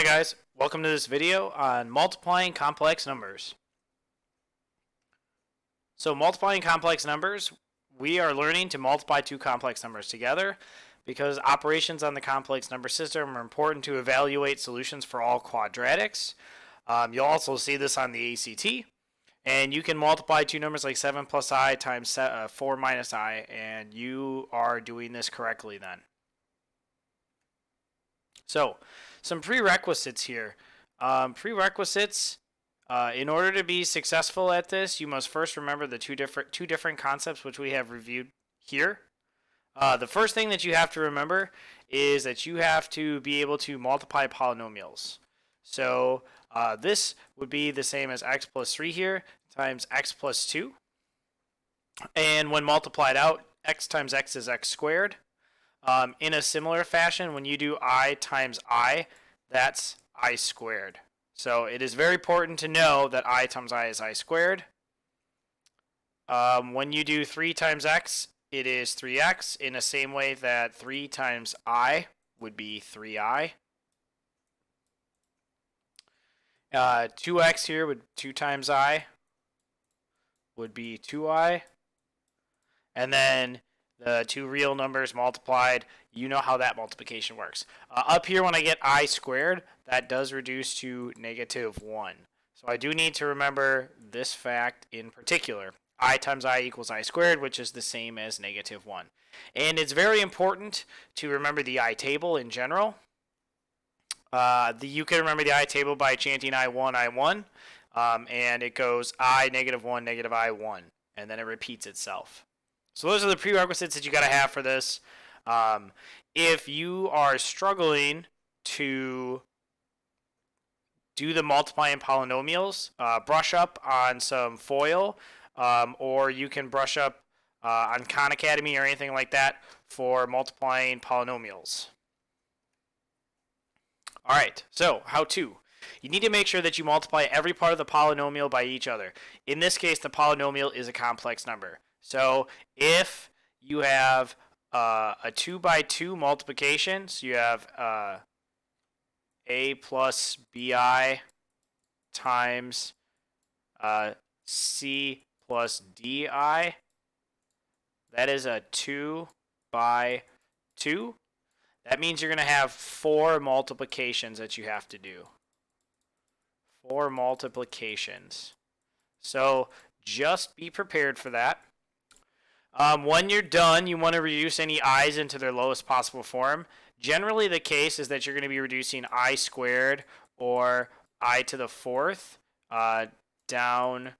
Hi guys, welcome to this video on multiplying complex numbers. So multiplying complex numbers, we are learning to multiply two complex numbers together because operations on the complex number system are important to evaluate solutions for all quadratics. You'll also see this on the ACT. And you can multiply two numbers like 7 plus I times 4 minus I, and you are doing this correctly then. So, some prerequisites here. Prerequisites, in order to be successful at this, you must first remember the two different concepts which we have reviewed here. The first thing that you have to remember is that you have to be able to multiply polynomials. So this would be the same as x plus 3 here times x plus 2. And when multiplied out, x times x is x squared. In a similar fashion, when you do I times I, that's I squared. So it is very important to know that I times I is I squared. When you do 3 times x, it is 3x in the same way that 3 times I would be 3i. 2x here would 2 times I would be 2i. And then the two real numbers multiplied, you know how that multiplication works. Up here when I get I squared, that does reduce to -1. So I do need to remember this fact in particular. I times I equals I squared, which is the same as -1. And it's very important to remember the I table in general. You can remember the I table by chanting I1, I1. And it goes I, -1, -I1. And then it repeats itself. So those are the prerequisites that you got to have for this. If you are struggling to do the multiplying polynomials, brush up on some FOIL, or you can brush up on Khan Academy or anything like that for multiplying polynomials. All right, so how to. You need to make sure that you multiply every part of the polynomial by each other. In this case, the polynomial is a complex number. So if you have a 2 by 2 multiplication, so you have a plus bi times c plus di, that is a 2 by 2. That means you're going to have 4 multiplications that you have to do. 4 multiplications. So just be prepared for that. When you're done, you want to reduce any i's into their lowest possible form. Generally, the case is that you're going to be reducing I squared or I to the 4th down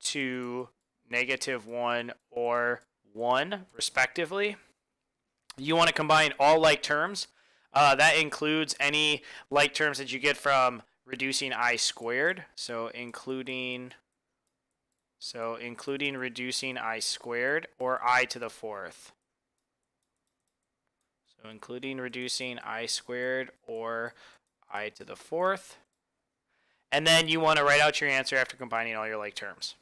to -1 or 1, respectively. You want to combine all like terms. That includes any like terms that you get from reducing I squared. So including reducing I squared or I to the 4th. So including reducing I squared or I to the 4th. And then you want to write out your answer after combining all your like terms.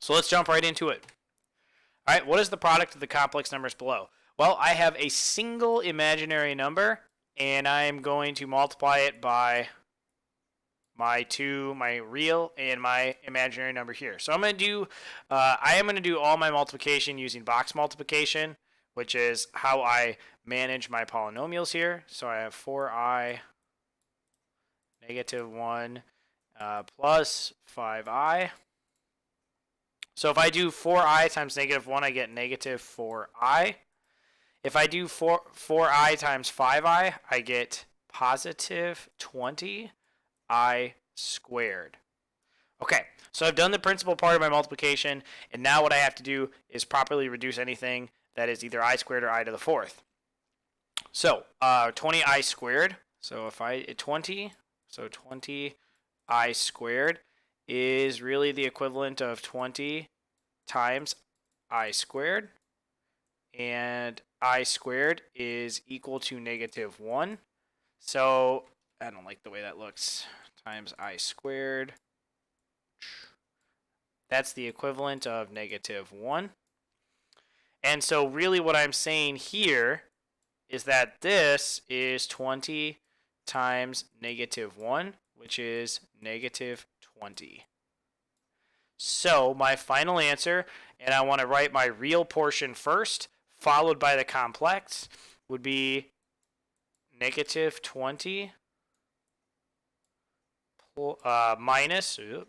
So let's jump right into it. All right, what is the product of the complex numbers below? Well, I have a single imaginary number, and I'm going to multiply it by my real and my imaginary number here. So I'm going to do, I am going to do all my multiplication using box multiplication, which is how I manage my polynomials here. So I have 4i -1 plus 5i. So if I do 4i times -1, I get -4i. If I do 4i times 5i, I get positive 20i squared. Okay, so I've done the principal part of my multiplication, and now what I have to do is properly reduce anything that is either I squared or I to the 4th. So 20i squared. So if I 20 I squared is really the equivalent of 20 times I squared, and I squared is equal to -1. So I don't like the way that looks. Times I squared. That's the equivalent of -1. And so really what I'm saying here is that this is 20 times negative 1, which is negative 20. So my final answer, and I want to write my real portion first, followed by the complex, would be negative 20 minus, I'm going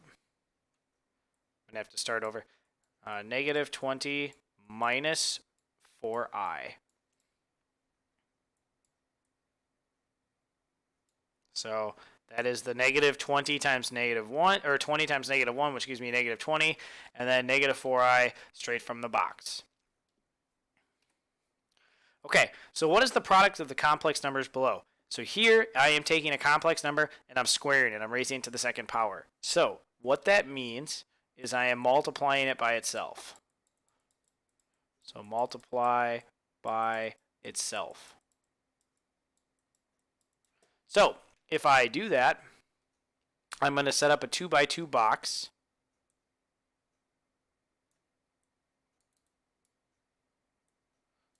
to have to start over, negative 20 minus 4i. So that is the negative 20 times negative 1, or 20 times negative 1, which gives me negative 20, and then negative 4i straight from the box. Okay, so what is the product of the complex numbers below? So here I am taking a complex number and I'm squaring it. I'm raising it to the second power. So what that means is I am multiplying it by itself. So multiply by itself. So if I do that, I'm going to set up a 2 by 2 box.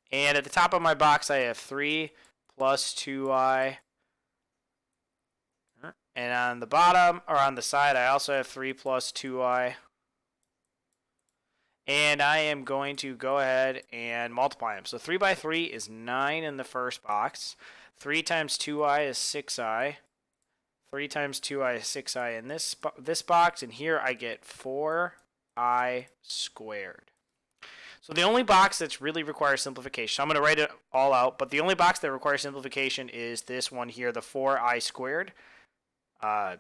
And at the top of my box, I have 3 plus 2i. And on the bottom, or on the side, I also have 3 plus 2i. And I am going to go ahead and multiply them. So 3 by 3 is 9 in the first box. 3 times 2i is 6i. 3 times 2i is 6i in this box. And here I get 4i squared. So the only box that really requires simplification, so I'm going to write it all out, but the only box that requires simplification is this one here, the 4i squared,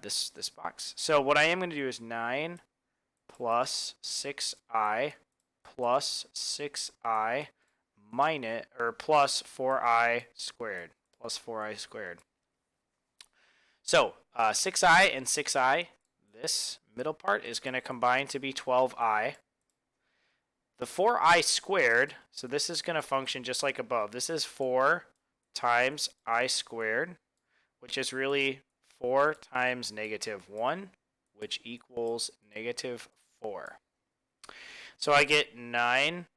this box. So what I am going to do is 9 plus 6i plus 6i minus, or plus 4i squared, plus 4i squared. So 6i and 6i, this middle part is going to combine to be 12i. The 4i squared, so this is going to function just like above. This is 4 times I squared, which is really 4 times negative 1, which equals negative 4. So I get 9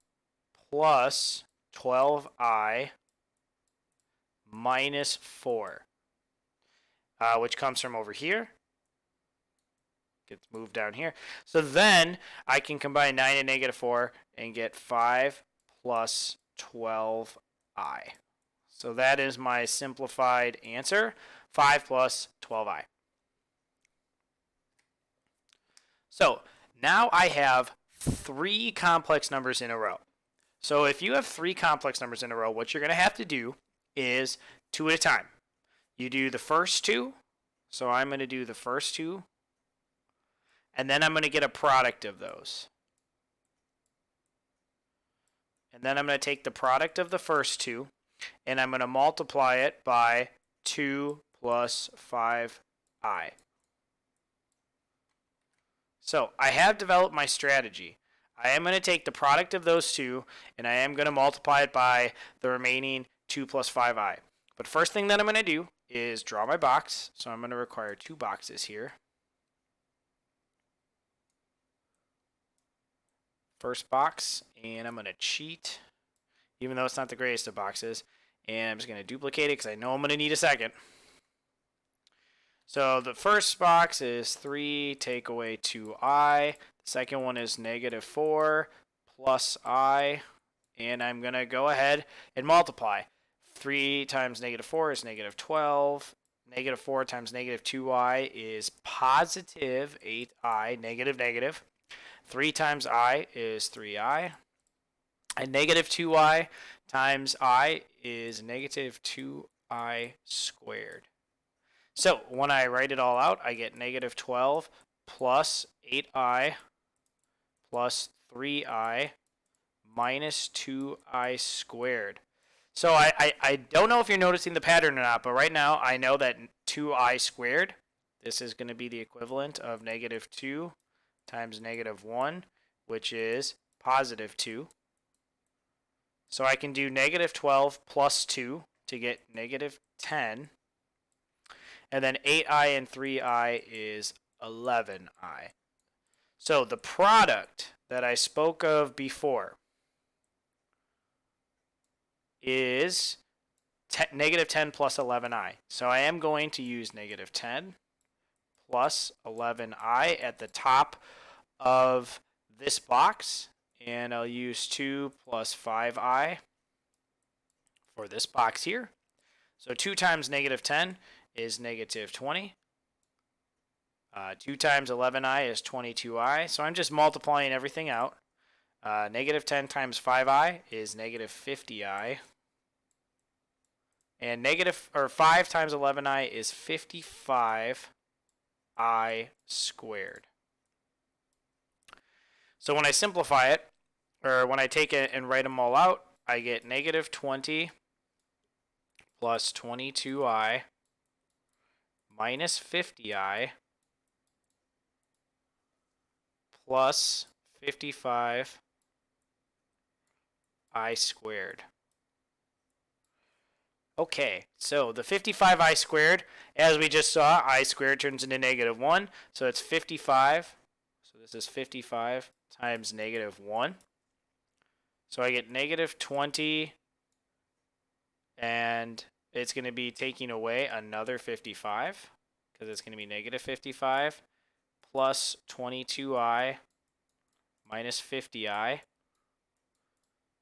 plus 12i minus 4, which comes from over here. Gets moved down here. So then I can combine 9 and negative 4 and get 5 plus 12i. So that is my simplified answer, 5 plus 12i. So now I have 3 complex numbers in a row. So if you have 3 complex numbers in a row, what you're going to have to do is 2 at a time. You do the first 2. So I'm going to do the first 2. And then I'm going to get a product of those. And then I'm going to take the product of the first 2, and I'm going to multiply it by 2 plus 5i. So I have developed my strategy. I am going to take the product of those 2, and I am going to multiply it by the remaining 2 plus 5i. But first thing that I'm going to do is draw my box. So I'm going to require 2 boxes here. First box, and I'm going to cheat, even though it's not the greatest of boxes, and I'm just going to duplicate it because I know I'm going to need a second. So the first box is 3, take away 2i. The second one is negative 4 plus I, and I'm going to go ahead and multiply. 3 times negative 4 is negative 12. Negative 4 times negative 2i is positive 8i, negative, negative. 3 times I is 3i. And negative 2i times I is negative 2i squared. So when I write it all out, I get negative 12 plus 8i plus 3i minus 2i squared. So I don't know if you're noticing the pattern or not, but right now I know that 2i squared, this is going to be the equivalent of negative 2 times negative 1, which is positive 2. So I can do negative 12 plus 2 to get negative 10. And then 8i and 3i is 11i. So the product that I spoke of before is negative 10 plus 11i. So I am going to use negative 10 plus 11i at the top of this box, and I'll use 2 plus 5i for this box here. So 2 times negative 10 is negative 20. 2 times 11i is 22i. So I'm just multiplying everything out. Negative 10 times 5i is negative 50i. And 5 times 11i is 55i squared. So when I simplify it, or when I take it and write them all out, I get negative 20 plus 22i minus 50i plus 55i squared. Okay, so the 55i squared, as we just saw, I squared turns into negative 1. So it's 55. So this is 55 times negative 1. So I get negative 20, and it's going to be taking away another 55, because it's going to be negative 55 plus 22i minus 50i.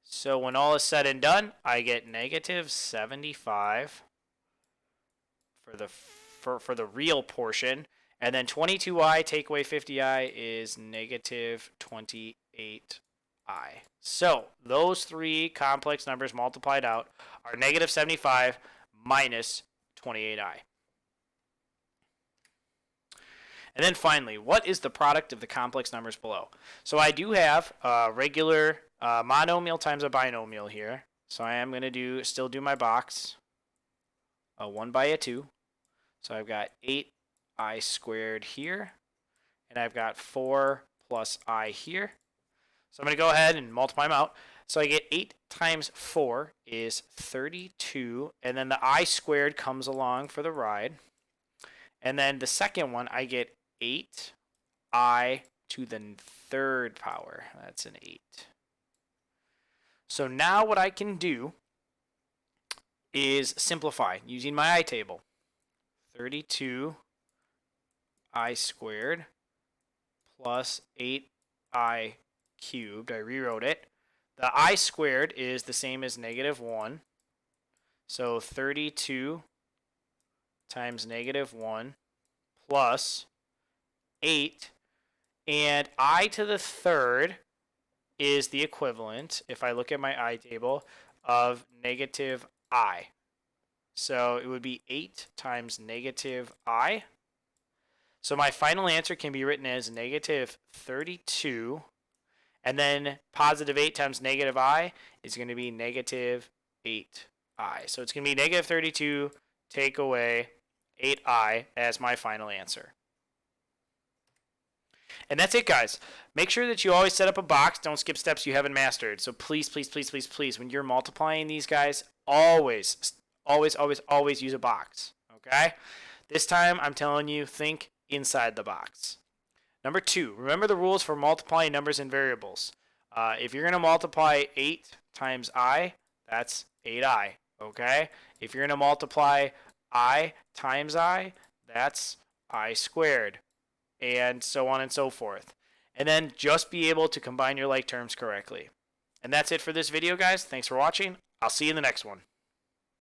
So when all is said and done, I get negative 75 for the real portion. And then 22i take away 50i is negative 28i. So those three complex numbers multiplied out are negative 75 minus 28i. And then finally, what is the product of the complex numbers below? So I do have a regular monomial times a binomial here. So I am going to still do my box. A 1 by a 2. So I've got 8i squared here. And I've got 4 plus I here. So I'm going to go ahead and multiply them out. So I get 8 times 4 is 32. And then the I squared comes along for the ride. And then the second one, I get 8i to the third power. That's an 8. So now what I can do is simplify using my I table. 32i squared plus 8i cubed. I rewrote it. The I squared is the same as negative 1. So 32 times negative 1 plus 8. And I to the third is the equivalent, if I look at my I table, of negative I. So it would be 8 times negative I. So my final answer can be written as negative 32. And then positive 8 times negative I is going to be negative 8i. So it's going to be negative 32 take away 8i as my final answer. And that's it, guys. Make sure that you always set up a box. Don't skip steps you haven't mastered. So please, please, please, please, please, when you're multiplying these guys, always use a box. Okay? This time, I'm telling you, think inside the box. Number 2, remember the rules for multiplying numbers and variables. If you're going to multiply 8 times I, that's 8i. Okay? If you're going to multiply I times I, that's I squared. And so on and so forth. And then just be able to combine your like terms correctly. And that's it for this video, guys. Thanks for watching. I'll see you in the next one.